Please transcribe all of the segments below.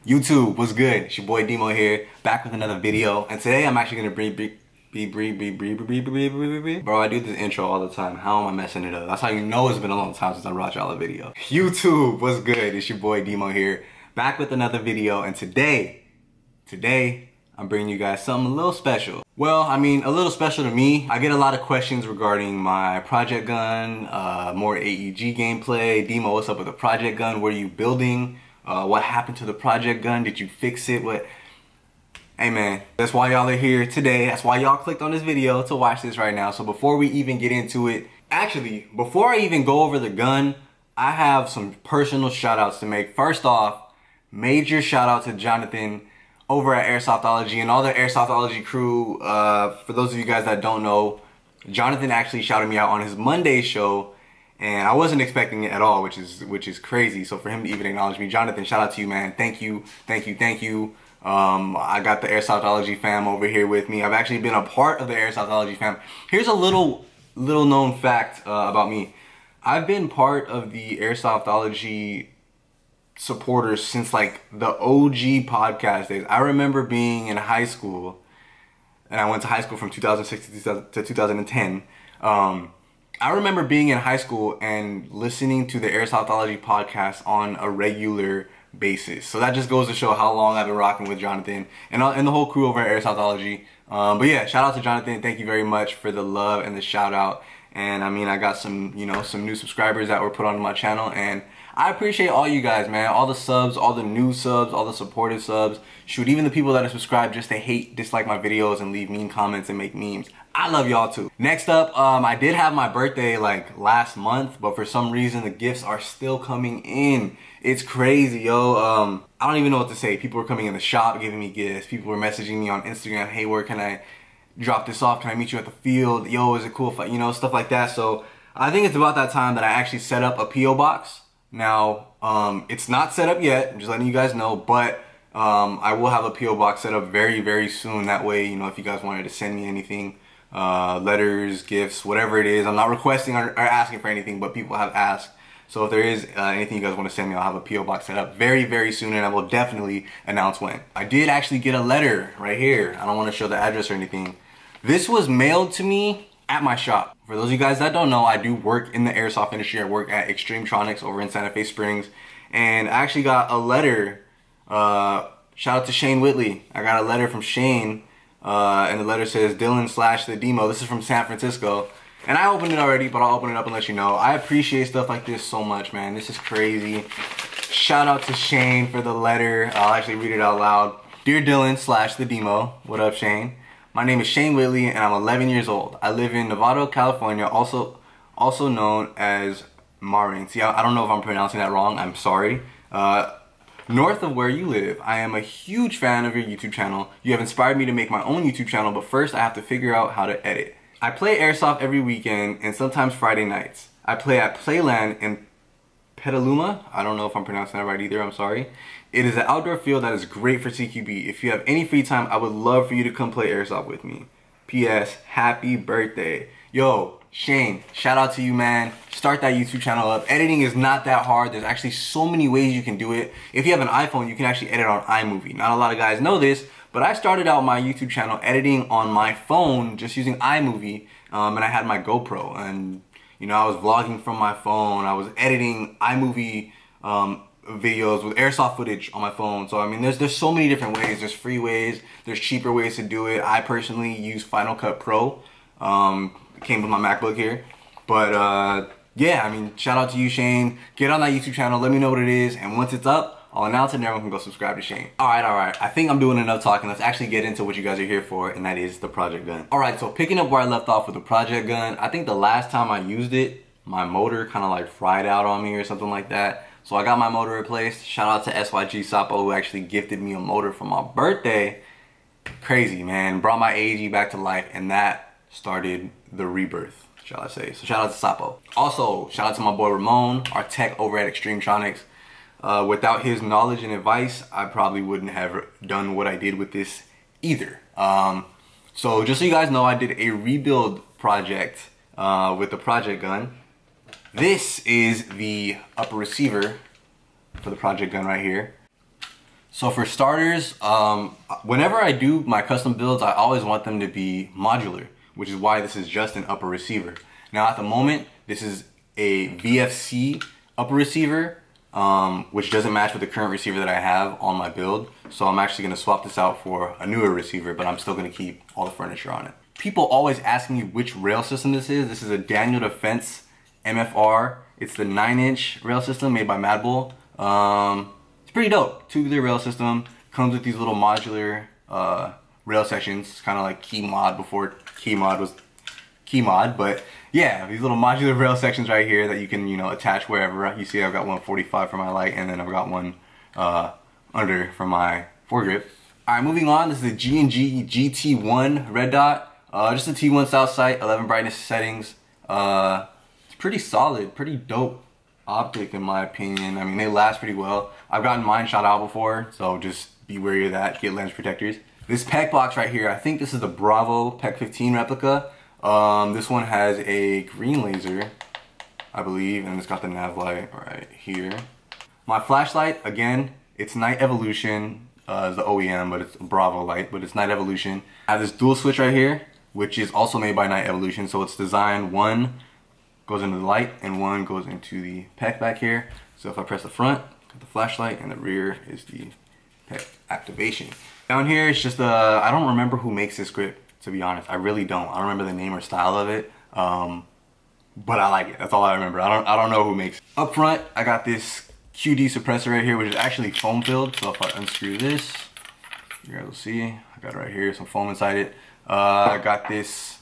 YouTube, what's good? It's your boy Demo here, back with another video, and today I'm actually gonna bro, I do this intro all the time. How am I messing it up? That's how you know it's been a long time since I brought y'all a video. YouTube, what's good? It's your boy Demo here, back with another video, and today I'm bringing you guys something a little special. Well, I mean, a little special to me. I get a lot of questions regarding my project gun, more AEG gameplay. Demo, what's up with the project gun? What are you building? What happened to the project gun? Did you fix it? What? Hey man, that's why y'all are here today. That's why y'all clicked on this video to watch this right now. So before we even get into it, actually, before I even go over the gun, I have some personal shout outs to make. First off, major shout out to Jonathan over at Airsoftology and all the Airsoftology crew. For those of you guys that don't know, Jonathan actually shouted me out on his Monday show. And I wasn't expecting it at all, which is crazy. So for him to even acknowledge me, Jonathan, shout out to you, man. Thank you. I got the Airsoftology fam over here with me. I've actually been a part of the Airsoftology fam. Here's a little known fact about me. I've been part of the Airsoftology supporters since like the OG podcast days. I remember being in high school, and I went to high school from 2006 to 2010. I remember being in high school and listening to the Airsoftology podcast on a regular basis. So that just goes to show how long I've been rocking with Jonathan and the whole crew over at Airsoftology. But yeah, shout out to Jonathan. Thank you very much for the love and the shout out. And I mean, I got some, some new subscribers that were put onto my channel, and I appreciate all you guys, man. All the subs, all the new subs, all the supportive subs. Shoot, even the people that are subscribed just to dislike my videos and leave mean comments and make memes. I love y'all too. Next up, I did have my birthday like last month, but for some reason the gifts are still coming in. It's crazy, yo. I don't even know what to say. People were coming in the shop giving me gifts. People were messaging me on Instagram, hey, where can I drop this off? Can I meet you at the field? Yo, is it cool if stuff like that. So I think it's about that time that I actually set up a P.O. box. Now, it's not set up yet, I'm just letting you guys know, but I will have a P.O. box set up very, very soon. That way, if you guys wanted to send me anything, letters, gifts, whatever it is. I'm not requesting or asking for anything, but people have asked. So if there is anything you guys want to send me, I'll have a P.O. box set up very, very soon, and I will definitely announce when. I did actually get a letter right here. I don't want to show the address or anything. This was mailed to me at my shop. For those of you guys that don't know, I do work in the airsoft industry. I work at Extremetronics over in Santa Fe Springs, and I actually got a letter. Shout out to Shane Whitley. I got a letter from Shane, and the letter says Dylan / the Demo. This is from San Francisco, and I opened it already, but I'll open it up and let you know. I appreciate stuff like this so much, man. This is crazy. Shout out to Shane for the letter. I'll actually read it out loud. Dear Dylan / the Demo. What up, Shane? My name is Shane Whitley, and I'm 11 years old. I live in Novato, California, also known as Marin. See, I don't know if I'm pronouncing that wrong. I'm sorry. North of where you live, I am a huge fan of your YouTube channel. You have inspired me to make my own YouTube channel, but first I have to figure out how to edit. I play Airsoft every weekend and sometimes Friday nights. I play at Playland in Petaluma. I don't know if I'm pronouncing that right either, I'm sorry. It is an outdoor field that is great for CQB. If you have any free time, I would love for you to come play Airsoft with me. P.S. Happy birthday. Yo, Shane, shout out to you, man. Start that YouTube channel up. Editing is not that hard. There's actually so many ways you can do it. If you have an iPhone, you can actually edit on iMovie. Not a lot of guys know this, but I started out my YouTube channel editing on my phone, just using iMovie, and I had my GoPro, and I was vlogging from my phone. I was editing iMovie videos with airsoft footage on my phone. So I mean, there's so many different ways. There's free ways, there's cheaper ways to do it. I personally use Final Cut Pro. It came with my MacBook here. But yeah, I mean, shout out to you, Shane. Get on that YouTube channel, let me know what it is, and once it's up, I'll announce it and everyone can go subscribe to Shane. Alright, I think I'm doing enough talking. Let's actually get into what you guys are here for, and that is the project gun. Alright, so picking up where I left off with the project gun, I think the last time I used it, my motor kind of like fried out on me or something like that. So I got my motor replaced. Shout out to SYG Sapo, who actually gifted me a motor for my birthday. Crazy, man. Brought my AEG back to life, and that started the rebirth, shall I say. So shout out to Sapo. Also, shout out to my boy Ramon, our tech over at Extremetronics. Without his knowledge and advice, I probably wouldn't have done what I did with this either. So just so you guys know, I did a rebuild project with the project gun. This is the upper receiver for the project gun right here. So for starters, whenever I do my custom builds, I always want them to be modular, which is why this is just an upper receiver. Now at the moment, this is a VFC upper receiver, which doesn't match with the current receiver that I have on my build. So I'm actually gonna swap this out for a newer receiver, but I'm still gonna keep all the furniture on it. People always ask me which rail system this is. This is a Daniel Defense MFR. It's the 9-inch rail system made by Mad Bull. It's pretty dope. Tubular rail system. Comes with these little modular rail sections, kind of like Key Mod before Key Mod was Key Mod. But yeah, these little modular rail sections right here that you can, you know, attach wherever. You see I've got one 45 for my light, and then I've got one under for my foregrip. Alright, moving on. This is a G&G GT1 red dot. Just a T1 style sight, 11 brightness settings. It's pretty solid, pretty dope optic in my opinion. I mean, they last pretty well. I've gotten mine shot out before, so just be wary of that. Get lens protectors. This PEC box right here, I think this is the Bravo PEC 15 replica. This one has a green laser, I believe, and it's got the nav light right here. My flashlight, again, it's Night Evolution. Is the OEM, but it's a Bravo light, but it's Night Evolution. I have this dual switch right here, which is also made by Night Evolution. So it's designed, one goes into the light and one goes into the PEC back here. So if I press the front, got the flashlight, and the rear is the PEC activation. Down here, it's just I don't remember who makes this grip, to be honest. I really don't. I don't remember the name or style of it, but I like it. That's all I remember. I don't know who makes it. Up front, I got this QD suppressor right here, which is actually foam filled. So if I unscrew this, you guys will see, I got it right here, some foam inside it. I got this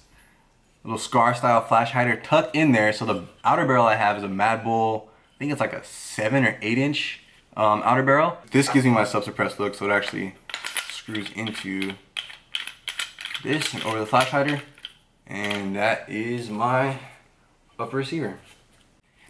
little scar style flash hider tucked in there. So the outer barrel I have is a Mad Bull, I think it's like a 7 or 8 inch outer barrel. This gives me my sub-suppressed look, so it actually screws into this and over the flash hider. And that is my upper receiver.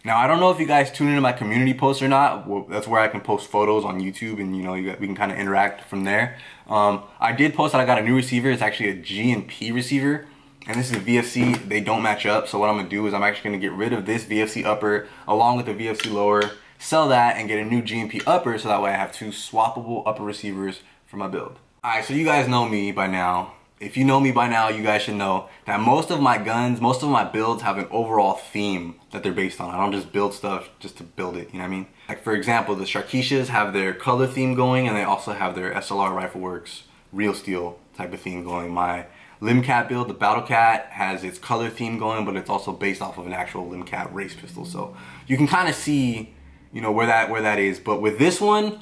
Now, I don't know if you guys tune into my community posts or not. Well, that's where I can post photos on YouTube, and you know, we can kind of interact from there. I did post that I got a new receiver. It's actually a G&P receiver, and this is a VFC. They don't match up, so what I'm gonna do is I'm actually gonna get rid of this VFC upper along with the VFC lower, sell that, and get a new G&P upper, so that way I have two swappable upper receivers for my build. All right, so you guys know me by now. If you know me by now, you guys should know that most of my guns, most of my builds have an overall theme that they're based on. I don't just build stuff just to build it, you know what I mean? Like for example, the Sharkeishas have their color theme going, and they also have their SLR Rifle Works real steel type of theme going. My Limcat build, the Battle Cat, has its color theme going, but it's also based off of an actual Limcat race pistol. So you can kind of see, you know, where that is. But with this one,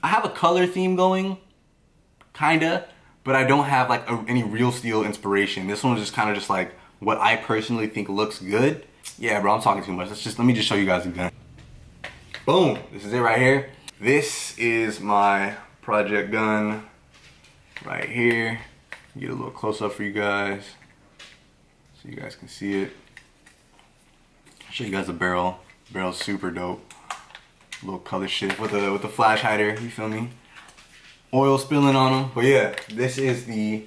I have a color theme going, kinda. But I don't have like any real steel inspiration. This one was just kind of just like what I personally think looks good. Yeah, bro, I'm talking too much. Let me just show you guys the gun. Boom, this is it right here. This is my project gun right here. Get a little close up for you guys so you guys can see it. I'll show you guys the barrel. The barrel's super dope. A little color shift with the flash hider, you feel me? Oil spilling on them. But yeah, this is the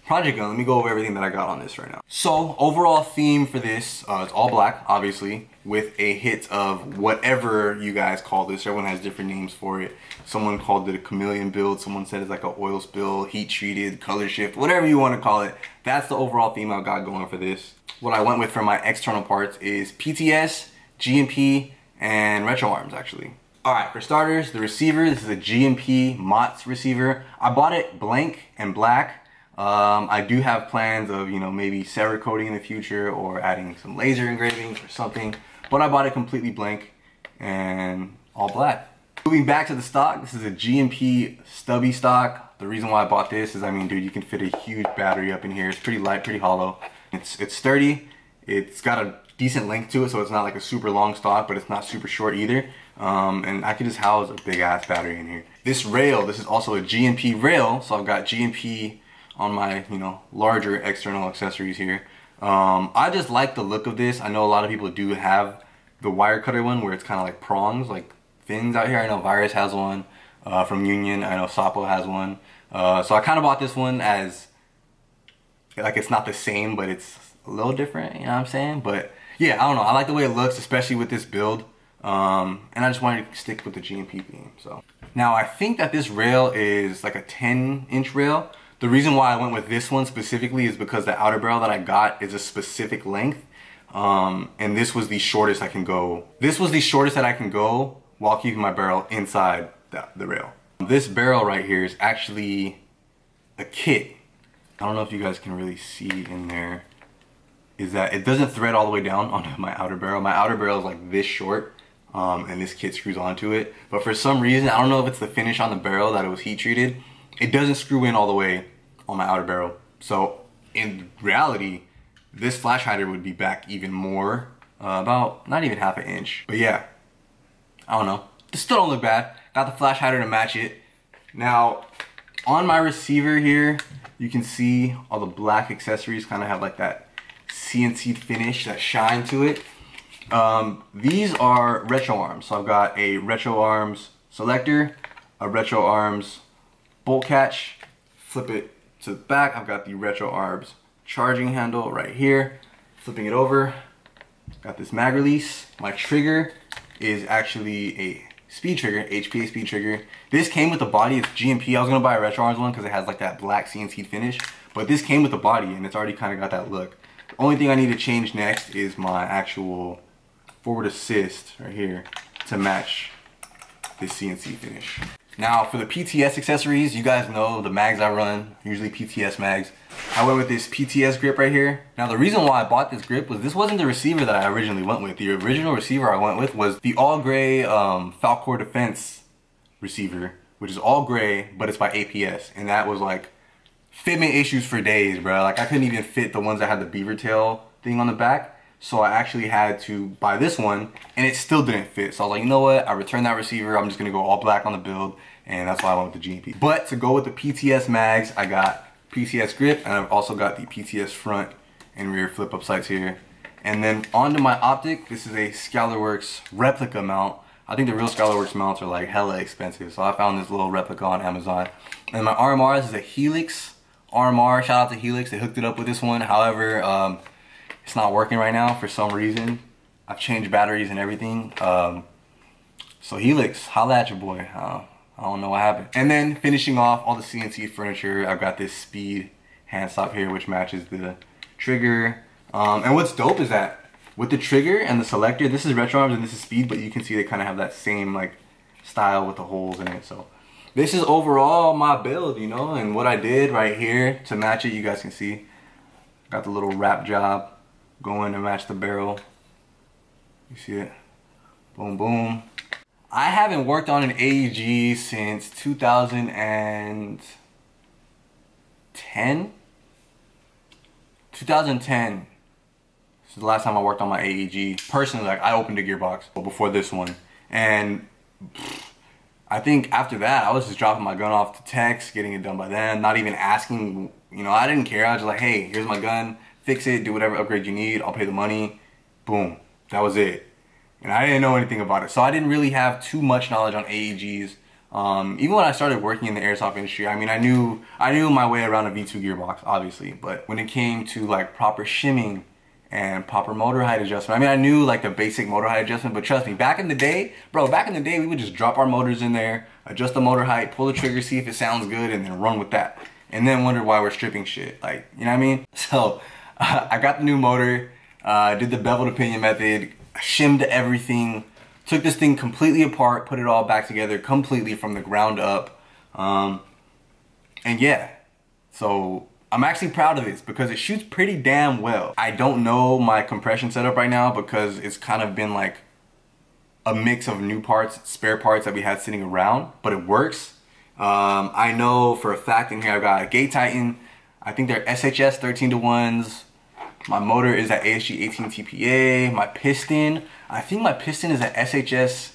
project gun. Let me go over everything that I got on this right now. So overall theme for this, it's all black, obviously, with a hit of whatever you guys call this. Everyone has different names for it. Someone called it a chameleon build. Someone said it's like an oil spill, heat treated, color shift, whatever you want to call it. That's the overall theme I've got going for this. What I went with for my external parts is PTS, G&P, and retro arms actually. Alright, for starters, the receiver, this is a G&P Mott's receiver. I bought it blank and black. I do have plans of, you know, maybe Cerakoting in the future or adding some laser engravings or something. But I bought it completely blank and all black. Moving back to the stock, this is a G&P stubby stock. The reason why I bought this is, I mean, dude, you can fit a huge battery up in here. It's pretty light, pretty hollow. It's sturdy. It's got a decent length to it, so it's not like a super long stock, but it's not super short either. And I could just house a big ass battery in here. This rail, this is also a G&P rail, so I've got G&P on my, you know, larger external accessories here. I just like the look of this. I know a lot of people do have the wire cutter one where it's kind of like prongs, like fins out here. I know Virus has one from Union. I know Sapo has one. So I kind of bought this one as, like, it's not the same, but it's a little different, you know what I'm saying? But yeah, I don't know. I like the way it looks, especially with this build. And I just wanted to stick with the GMP theme. So now I think that this rail is like a 10-inch rail. The reason why I went with this one specifically is because the outer barrel that I got is a specific length. And this was the shortest I can go. This was the shortest that I can go while keeping my barrel inside the rail. This barrel right here is actually a kit. I don't know if you guys can really see in there, is that it doesn't thread all the way down onto my outer barrel. My outer barrel is like this short, and this kit screws onto it. But for some reason, I don't know if it's the finish on the barrel that it was heat treated, it doesn't screw in all the way on my outer barrel. So in reality, this flash hider would be back even more, about not even half an inch. But yeah, I don't know. This still don't look bad. Got the flash hider to match it. Now, on my receiver here, you can see all the black accessories kind of have like that CNC finish, that shine to it. These are retro arms. So I've got a retro arms selector, a retro arms bolt catch. Flip it to the back. I've got the retro arms charging handle right here. Flipping it over, got this mag release. My trigger is actually a speed trigger, HPA speed trigger. This came with the body, it's GMP. I was gonna buy a retro arms one because it has like that black CNC finish, but this came with the body and it's already kind of got that look. The only thing I need to change next is my actual forward assist right here to match this CNC finish. Now for the PTS accessories, you guys know the mags I run, usually PTS mags. I went with this PTS grip right here. Now the reason why I bought this grip was this wasn't the receiver that I originally went with. The original receiver I went with was the all gray Falcor Defense receiver, which is all gray, but it's by APS. And that was like fitment issues for days, bro. Like I couldn't even fit the ones that had the beaver tail thing on the back. So I actually had to buy this one and it still didn't fit. So I was like, you know what? I returned that receiver. I'm just gonna go all black on the build. And that's why I went with the GMP. But to go with the PTS mags, I got PTS grip and I've also got the PTS front and rear flip up sights here. And then onto my optic, this is a Scalarworks replica mount. I think the real Scalarworks mounts are like hella expensive. So I found this little replica on Amazon. And my RMR, this is a Helix RMR. Shout out to Helix, they hooked it up with this one. However, it's not working right now for some reason. I've changed batteries and everything. So Helix, holla at your boy. I don't know what happened. And then finishing off all the CNC furniture, I've got this speed hand stop here, which matches the trigger. And what's dope is that with the trigger and the selector, this is retro arms and this is speed, but you can see they kind of have that same like style with the holes in it. So this is overall my build, you know, and what I did right here to match it, you guys can see. Got the little wrap job going to match the barrel. You see it? Boom, boom. I haven't worked on an AEG since 2010. 2010. This is the last time I worked on my AEG. Personally, like I opened a gearbox before this one. And I think after that, I was just dropping my gun off to techs, getting it done by them, not even asking, you know, I didn't care. I was just like, hey, here's my gun, fix it, do whatever upgrade you need, I'll pay the money. Boom, that was it. And I didn't know anything about it. So I didn't really have too much knowledge on AEGs. Even when I started working in the airsoft industry, I mean, I knew my way around a V2 gearbox, obviously. But when it came to like proper shimming and proper motor height adjustment, I mean, I knew like the basic motor height adjustment, but trust me, back in the day, bro, we would just drop our motors in there, adjust the motor height, pull the trigger, see if it sounds good, and then run with that. And then wonder why we're stripping shit. Like, you know what I mean? So I got the new motor, did the bevel to pinion method, shimmed everything, took this thing completely apart, put it all back together completely from the ground up. And yeah, so I'm actually proud of this because it shoots pretty damn well. I don't know my compression setup right now because it's kind of been like a mix of new parts, spare parts that we had sitting around, but it works. I know for a fact in here I've got a Gate Titan. I think they're SHS 13-to-1s. My motor is at ASG 18 TPA. My piston, I think my piston is at SHS.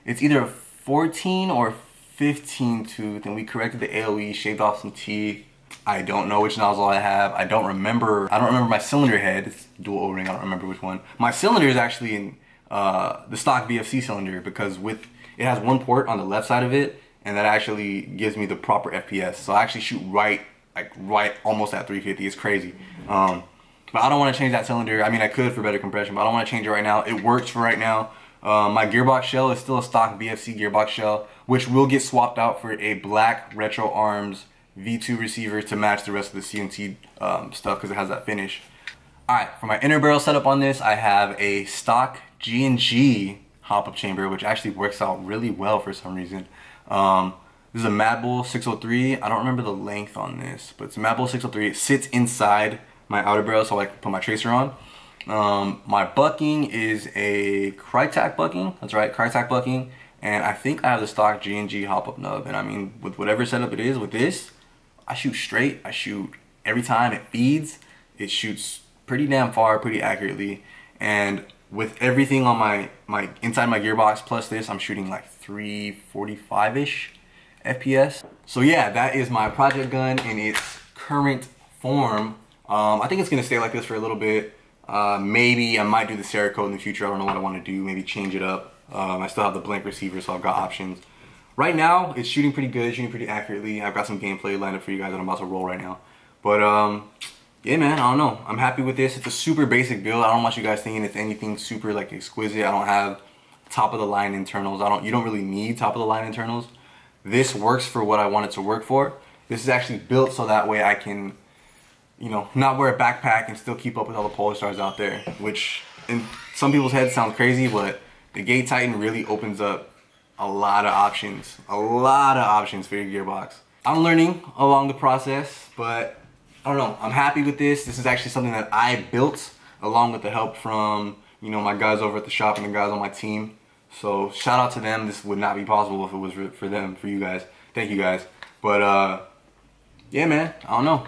It's either a 14 or 15 tooth, and we corrected the AOE, shaved off some teeth. I don't know which nozzle I have. I don't remember my cylinder head. It's dual O-ring, I don't remember which one. My cylinder is actually in the stock VFC cylinder because it has one port on the left side of it, and that actually gives me the proper FPS. So I actually shoot right almost at 350. It's crazy. But I don't want to change that cylinder. I mean, I could for better compression, but I don't want to change it right now. It works for right now. My gearbox shell is still a stock BFC gearbox shell, which will get swapped out for a black Retro Arms V2 receiver to match the rest of the CNC stuff because it has that finish. Alright, for my inner barrel setup on this, I have a stock G&G hop-up chamber, which actually works out really well for some reason. This is a Mad Bull 603. I don't remember the length on this, but it's a Mad Bull 603. It sits inside my outer barrel so I can put my tracer on. My bucking is a Crytac bucking. That's right, Crytac bucking. And I think I have the stock G&G hop-up nub. And I mean, with whatever setup it is, with this, I shoot straight. I shoot every time it feeds. It shoots pretty damn far, pretty accurately. And with everything on my inside my gearbox plus this, I'm shooting like 345-ish FPS. So yeah, that is my project gun in its current form. I think it's gonna stay like this for a little bit. Maybe I might do the Cerakote in the future. I don't know what I want to do. Maybe change it up. I still have the blank receiver, so I've got options. Right now, it's shooting pretty good, shooting pretty accurately. I've got some gameplay lined up for you guys that I'm about to roll right now. But yeah, man, I don't know. I'm happy with this. It's a super basic build. I don't want you guys thinking it's anything super like exquisite. I don't have top of the line internals. You don't really need top of the line internals. This works for what I want it to work for. This is actually built so that way I can, you know, not wear a backpack and still keep up with all the Polar Stars out there, which in some people's heads sounds crazy, but the Gate Titan really opens up a lot of options for your gearbox. I'm learning along the process, but I don't know, I'm happy with this. This is actually something that I built along with the help from, you know, my guys over at the shop and the guys on my team. So shout out to them. This would not be possible if it was for them, for you guys. Thank you guys. But yeah, man, I don't know.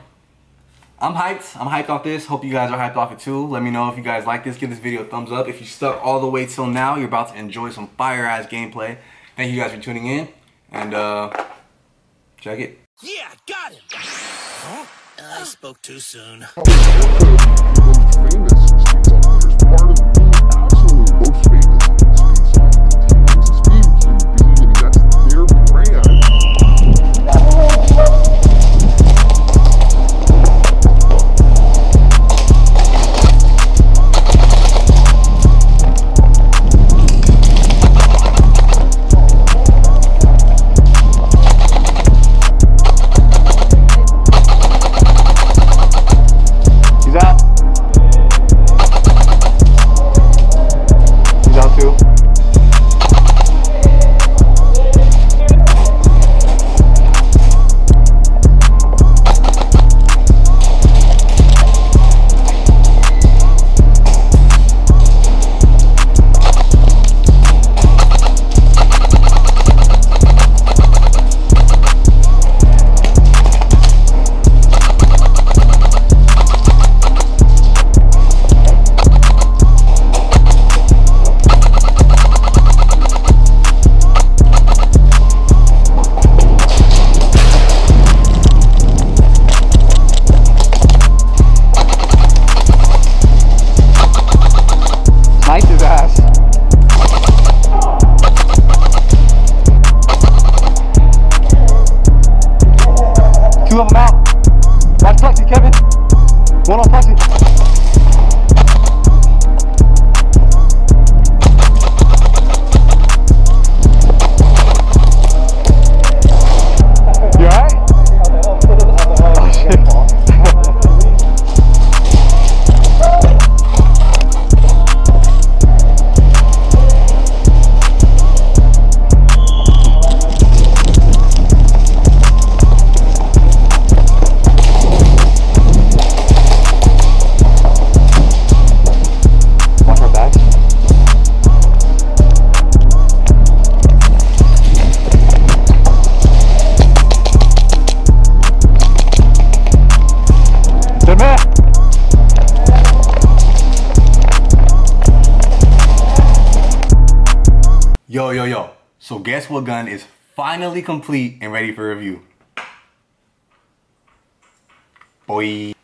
I'm hyped off this. Hope you guys are hyped off it too. Let me know if you guys like this. Give this video a thumbs up. If you stuck all the way till now, you're about to enjoy some fire ass gameplay. Thank you guys for tuning in, and check it. Yeah, got him. Huh? I spoke too soon. Two of them out. Watch Plexi, Kevin. One on Plexi. You alright? Oh, shit. Yo. So guess what gun is finally complete and ready for review? Boy.